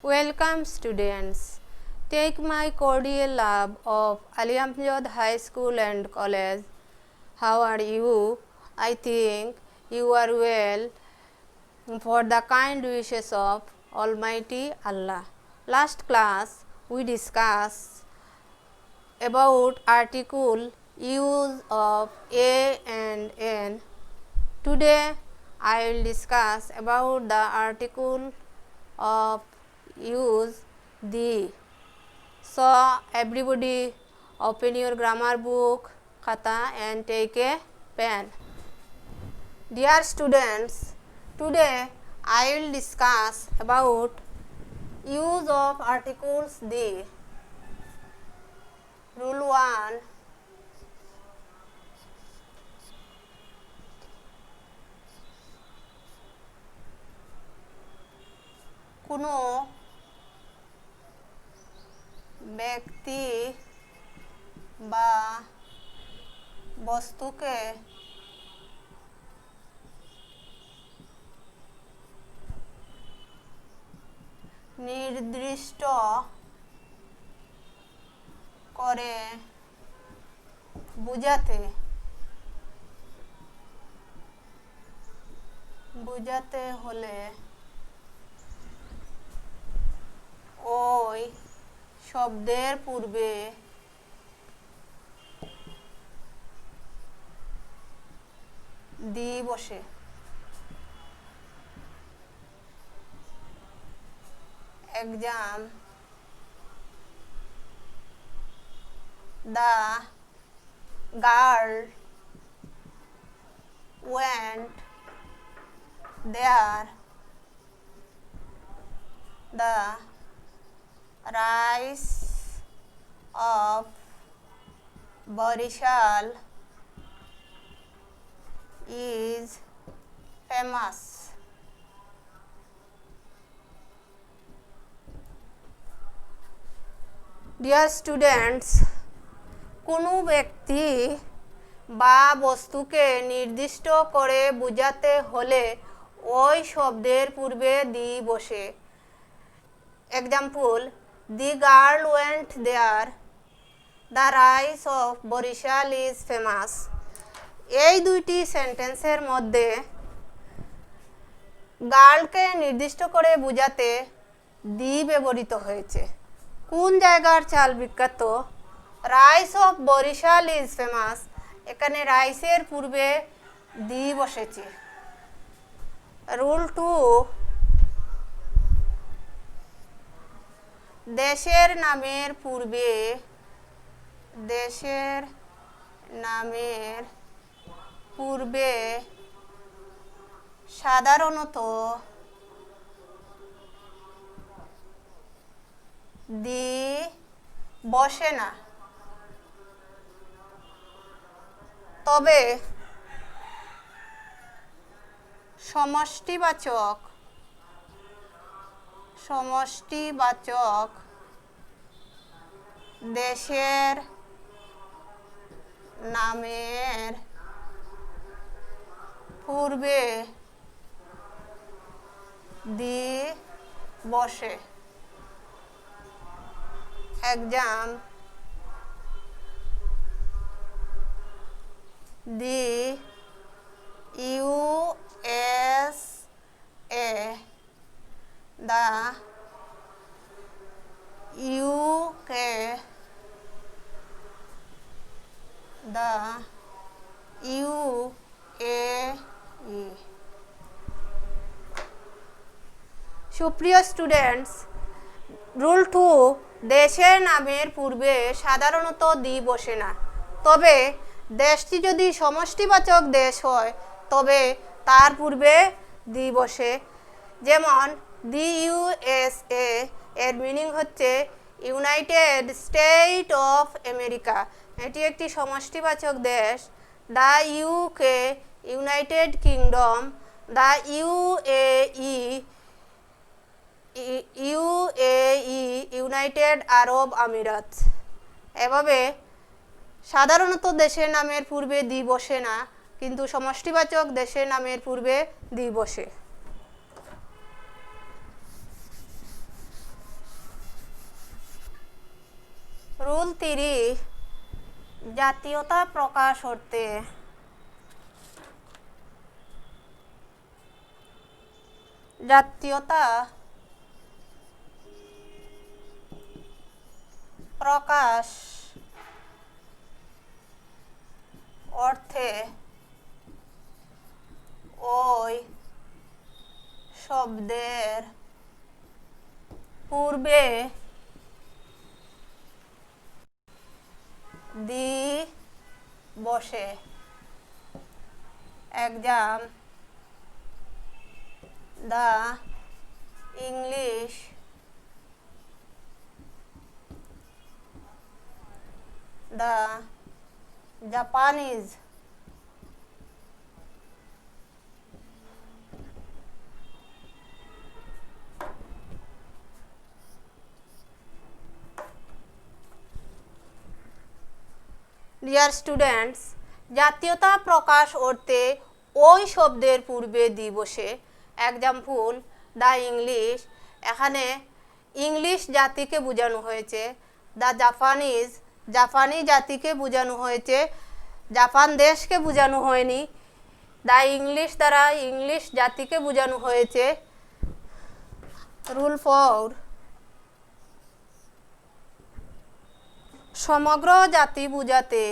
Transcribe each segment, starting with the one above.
Welcome students. Take my cordial love of Ali Amjad High School and College. How are you? I think you are well for the kind wishes of Almighty Allah. Last class we discussed about article use of a and an. Today I will discuss about the article of use the. So everybody open your grammar book, khata and take a pen. Dear students, today I will discuss about use of articles the. Rule 1. কোনো ব্যক্তি বা বস্তুকে নির্দিষ্ট করে বুঝাতে হলে ওই শব্দের পূর্বে দি বসে। Exam. The girl went there. The rice of Barishal is famous. Dear students, কোনো ব্যক্তি বা বস্তুকে নির্দিষ্ট করে বোঝাতে হলে ওই শব্দের পূর্বে দি বসে। Example, the girl went there. The rice of Barishal is famous. এই দুইটি সেন্টেন্সের মধ্যে গার্লকে নির্দিষ্ট করে বোঝাতে দি ব্যবহৃত হয়েছে। কোন জায়গার চাল বিখ্যাত? Rice of Barisal is famous. এখানে রাইসের পূর্বে দি বসেছে। রুল 2, দেশের নামের পূর্বে সাধারণত দি বসে না, তবে সমষ্টিবাচক দেশের নামের পূর্বে দি বসে। Exam, the USA, the UK, the UAE. সুপ্রিয় স্টুডেন্টস, রুল 2, দেশের নামের পূর্বে সাধারণত দি বসে না, তবে দেশটি যদি সমষ্টিবাচক দেশ হয় তবে তার পূর্বে দি বসে। যেমন দি ইউএসএ এর মিনিং হচ্ছে ইউনাইটেড স্টেট অফ আমেরিকা, এটি একটি সমষ্টিবাচক দেশ। The UK United Kingdom, the UAE United Arab Emirates. এভাবে সাধারণত দেশের নামের পূর্বে দি বসে না, কিন্তু সমষ্টিবাচক দেশের নামের পূর্বে দি বসে। রুল 3 জাতীয়তা প্রকাশ অর্থে জাতীয়তা প্রকাশ অর্থে ওই শব্দের পূর্বে দি বসে। Exam the English the Japanese dear students, জাতীয়তা প্রকাশ অর্থে ওই শব্দের পূর্বে দি বসে। এক্সাম্পল দ্য ইংলিশ, এখানে ইংলিশ জাতিকে বোঝানো হয়েছে। দ্য জাপানিজ, জাপানি জাতিকে বোঝানো হয়েছে, জাপান দেশকে বোঝানো হয়নি। দ্য ইংলিশ দ্বারা ইংলিশ জাতিকে বোঝানো হয়েছে। রুল 4 সমগ্র জাতি বোঝাতে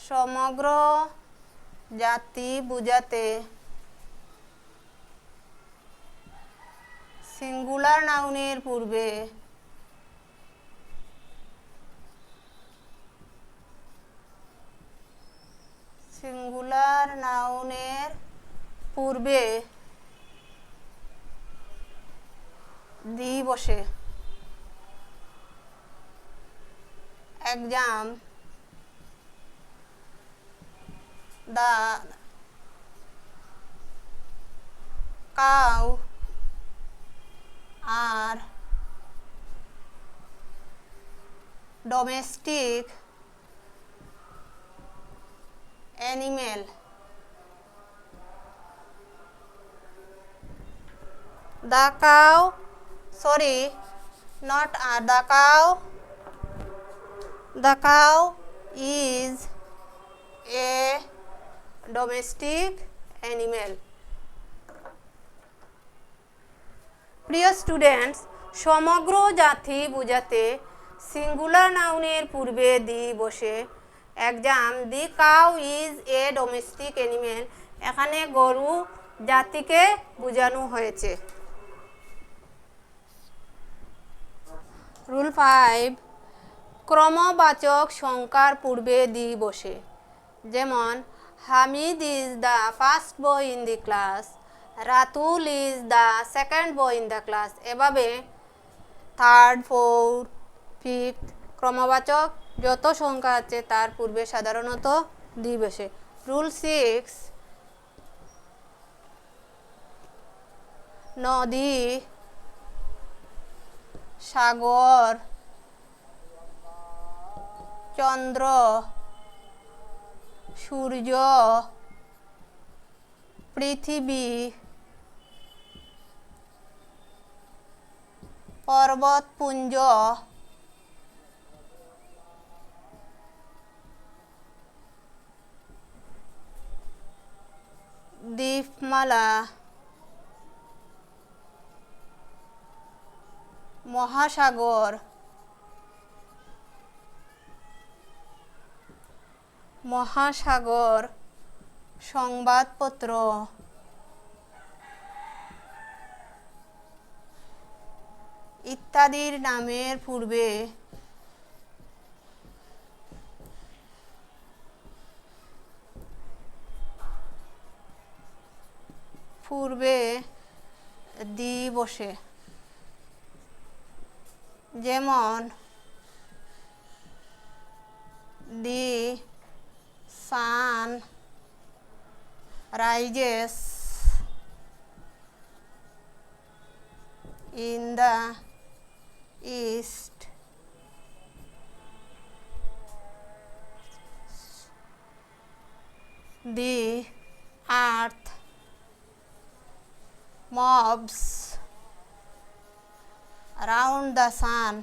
সমগ্র জাতি বোঝাতে সিঙ্গুলার নাউনের পূর্বে সিঙ্গুলার নাউনের পূর্বে দি বসে। Exam the cow are domestic animal. The cow, sorry, not the cow. The cow is a domestic animal. প্রিয় স্টুডেন্টস, সমগ্র জাতি বোঝাতে সিঙ্গুলার নাউনের পূর্বে দি বসে। Exam the cow is a domestic animal, এখানে গরু জাতিকে বোঝানো হয়েছে। রুল 5 ক্রমবাচক সংখ্যার পূর্বে দি বসে। যেমন Hamid is the first boy in the class, Ratul is the second boy in the class. এভাবে থার্ড, ফোর্থ, ফিফথ ক্রমবাচক যত সংখ্যা আছে তার পূর্বে সাধারণত দি বসে। রুল 6 নদী, সাগর, চন্দ্র, সূর্য, পৃথিবী, পর্বতপুঞ্জ, দ্বীপমালা, মহাসাগর, মহাসাগর, সংবাদপত্র, ইত্যাদির নামের পূর্বে দি বসে। যেমন the San rises in the east, the earth moves around the sun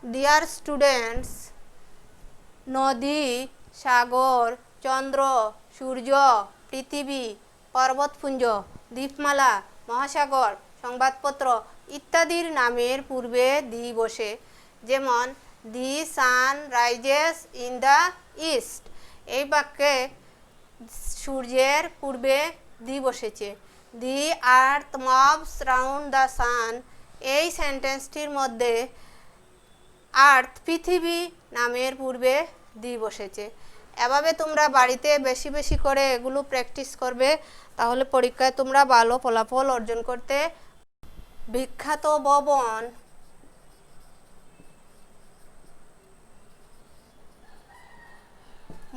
dear students, নদী, সাগর, চন্দ্র, সূর্য, পৃথিবী, পর্বতপুঞ্জ, দ্বীপমালা, মহাসাগর, সংবাদপত্র ইত্যাদির নামের পূর্বে দি বসে। যেমন the sun rises in the east, এই বাক্যে সূর্যের পূর্বে দি বসেছে। The earth moves round the sun, এই সেন্টেন্সটির মধ্যে আর্থ পৃথিবী নামের পূর্বে দি বসেছে। এভাবে তোমরা বাড়িতে বেশি বেশি করে এগুলো প্র্যাকটিস করবে, তাহলে পরীক্ষায় তোমরা ভালো ফলাফল অর্জন করতে। বিখ্যাত ভবন,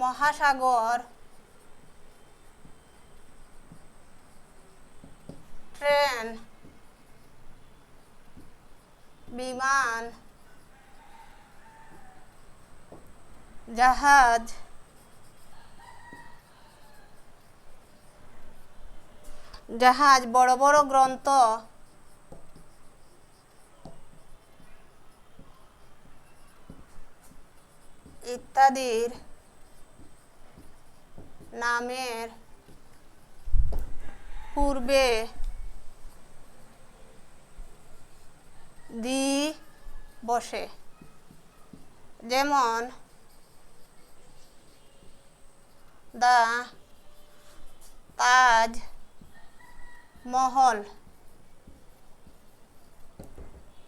মহাসাগর, ট্রেন, বিমান, জাহাজ, বড় বড় গ্রন্থ, ইত্যাদির নামের পূর্বে দি বসে। যেমন the Taj Mahal,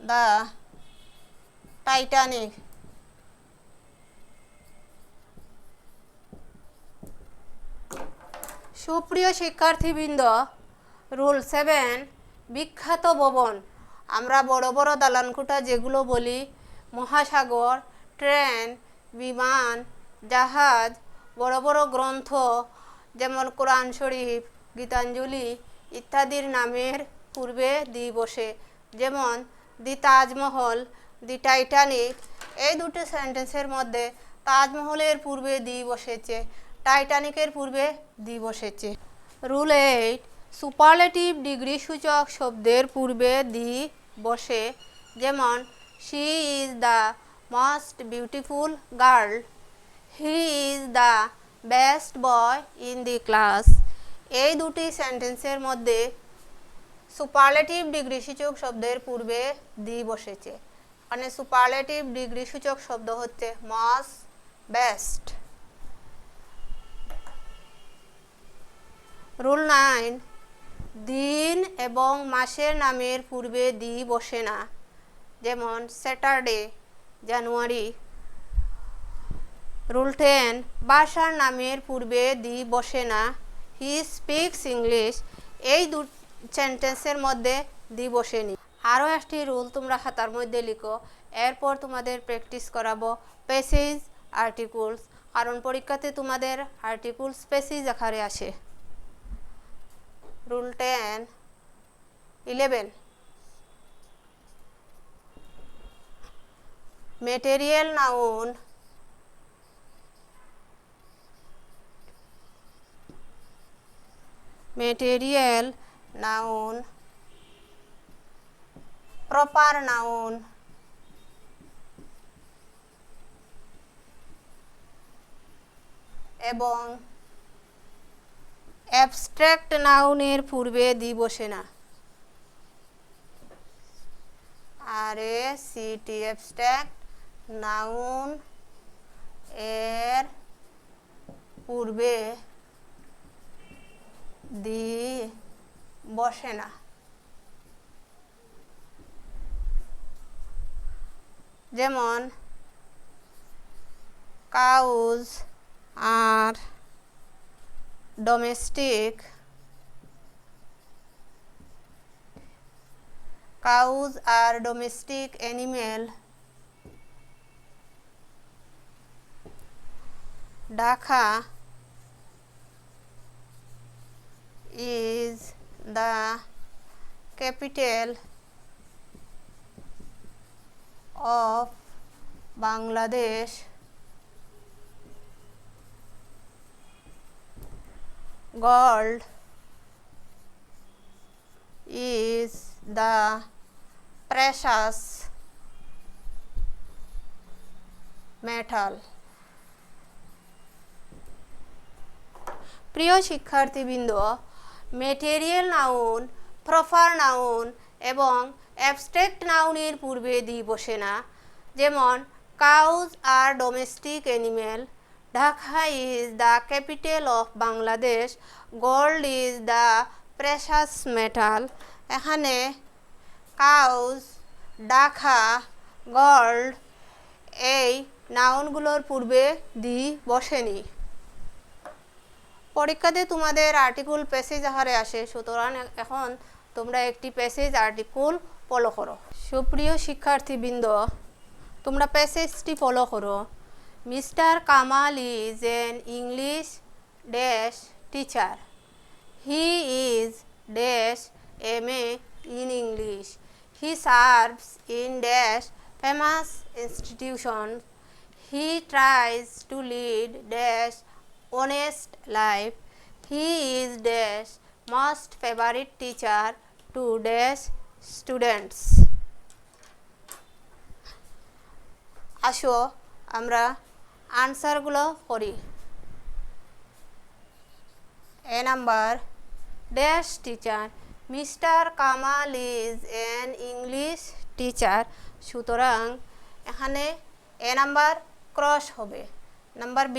the Titanic. সুপ্রিয় শিক্ষার্থীবৃন্দ, রুল 7, বিখ্যাত ভবন। আমরা বড় বড় দালানকোঠা যেগুলো বলি, মহাসাগর, ট্রেন, বিমান, জাহাজ, বড় বড় গ্রন্থ যেমন কোরআন শরীফ, গীতাঞ্জলি ইত্যাদির নামের পূর্বে দি বসে। যেমন দি তাজমহল, দি টাইটানিক। এই দুটো সেন্টেন্সের মধ্যে তাজমহলের পূর্বে দি বসেছে, টাইটানিকের পূর্বে দি বসেছে। রুল 8, সুপারলেটিভ ডিগ্রি সূচক শব্দের পূর্বে দি বসে। যেমন she is the most beautiful girl, he is the best boy in the class. এই দুটি সেন্টেন্সের মধ্যে সুপারলেটিভ ডিগ্রি সূচক শব্দের পূর্বে দি বসেছে। মানে সুপারলেটিভ ডিগ্রি সূচক শব্দ হচ্ছে মোস্ট, বেস্ট। রুল 9, দিন এবং মাসের নামের পূর্বে দি বসে না। যেমন স্যাটারডে, জানুয়ারি। রুল 10, ভাষার নামের পূর্বে দি বসে না। হি স্পিক্স ইংলিশ, এই দু সেন্টেন্সের মধ্যে দি বসেনি। আরও একটি রুল তোমরা খাতার মধ্যে লিখো, এরপর তোমাদের প্র্যাকটিস করাবো প্যাসেজ আর্টিকলস, কারণ পরীক্ষাতে তোমাদের আর্টিকলস প্যাসেজ আকারে আসে। Rule 11, material noun, proper noun এবং অ্যাবস্ট্রাক্ট নাউনের পূর্বে দি বসে না। RACT, অ্যাবস্ট্রাক্ট নাউন এর পূর্বে দি বসে না। যেমন cows are domestic, animal. Dhaka is the capital of Bangladesh. Gold is the precious metal. প্রিয় শিক্ষার্থীবৃন্দ, ম্যাটেরিয়াল নাউন, প্রপার নাউন এবং অ্যাবস্ট্রাক্ট নাউনের পূর্বে দি বসে না। যেমন cows are domestic animal, Dhaka is the capital of Bangladesh, gold is the precious metal. এখানে cows, Dhaka, gold এই নাউনগুলোর পূর্বে দি বসেনি। পরীক্ষাতে তোমাদের আর্টিকেল প্যাসেজ আকারে আসে, সুতরাং এখন তোমরা একটি প্যাসেজ আর্টিকেল ফলো করো। সুপ্রিয় শিক্ষার্থীবৃন্দ, তোমরা প্যাসেজটি ফলো করো। Mister Kamal is an English dash teacher. He is dash MA in English. He serves in dash famous institutions. He tries to lead dash honest life. He is dash most favorite teacher to dash students. আসো আমরা আনসারগুলো করি। A number, dash teacher. Mr. Kamal is an English teacher. সুতরাং এখানে A number cross হবে। Number B,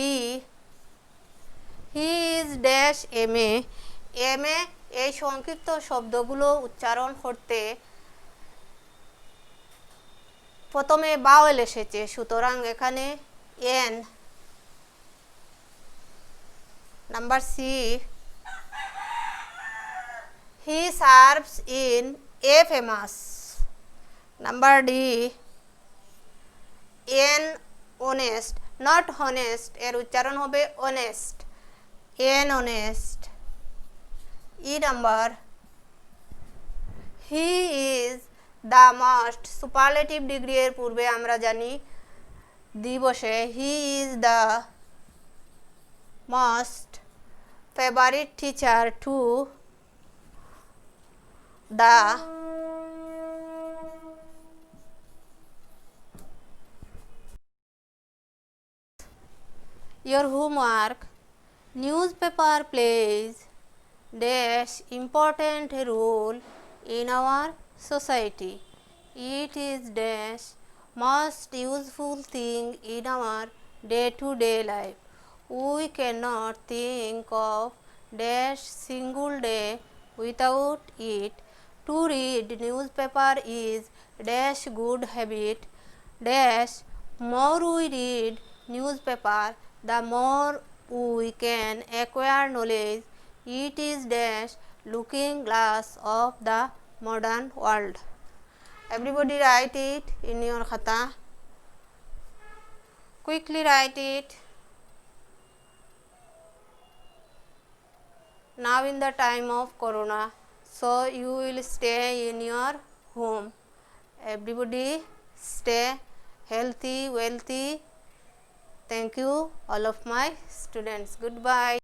he is dash MA. MA এই সংক্ষিপ্ত শব্দগুলো উচ্চারণ করতে প্রথমে বাওয়েল এসেছে, সুতরাং এখানে N। Number C, he serves in a famous. Number D, N honest, not honest, এর উচ্চারণ হবে honest, N honest. E number, he is the most, superlative degree এর পূর্বে আমরা জানি দি বসে, he is the most favorite teacher to the your homework. Newspaper plays dash important role in our society. It is dash most useful thing in our day-to-day life. We cannot think of dash single day without it. To read newspaper is dash good habit. Dash more we read newspaper, the more we can acquire knowledge. It is dash looking glass of the modern world. Everybody write it in your khata. Quickly write it. Now in the time of corona, so you will stay in your home. Everybody stay healthy, wealthy. Thank you all of my students. Goodbye.